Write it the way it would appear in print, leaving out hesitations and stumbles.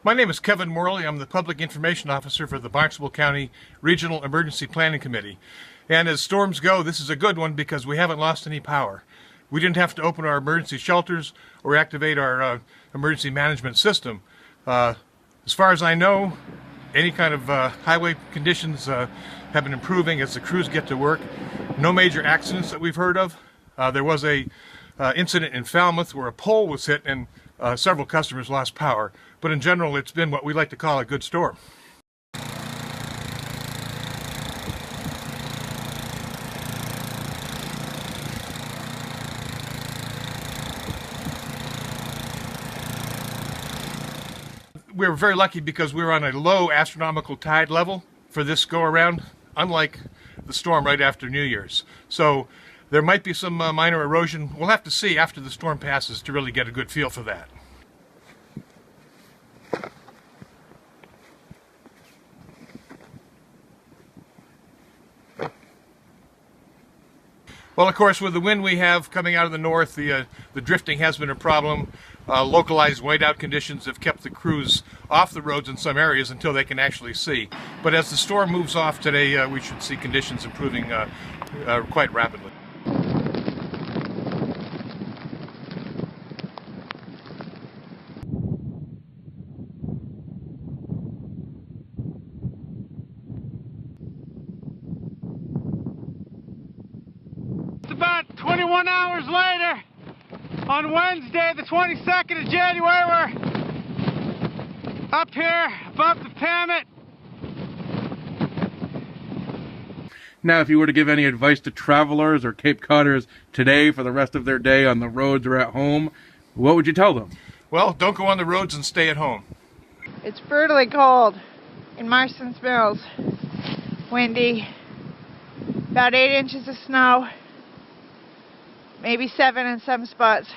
My name is Kevin Morley. I'm the Public Information Officer for the Barnstable County Regional Emergency Planning Committee. And as storms go, this is a good one because we haven't lost any power. We didn't have to open our emergency shelters or activate our emergency management system. As far as I know, any kind of highway conditions have been improving as the crews get to work. No major accidents that we've heard of. There was a incident in Falmouth where a pole was hit and several customers lost power. But in general, it's been what we like to call a good storm. We were very lucky because we were on a low astronomical tide level for this go-around, unlike the storm right after New Year's. So there might be some minor erosion. We'll have to see after the storm passes to really get a good feel for that. Well, of course, with the wind we have coming out of the north, the drifting has been a problem. Localized whiteout conditions have kept the crews off the roads in some areas until they can actually see. But as the storm moves off today, we should see conditions improving quite rapidly. About 21 hours later, on Wednesday, the 22nd of January, we're up here above the Falmouth. Now, if you were to give any advice to travelers or Cape Codders today for the rest of their day on the roads or at home, what would you tell them? Well, don't go on the roads and stay at home. It's brutally cold in Marston's Mills. Windy, about 8 inches of snow. Maybe 7 in some spots.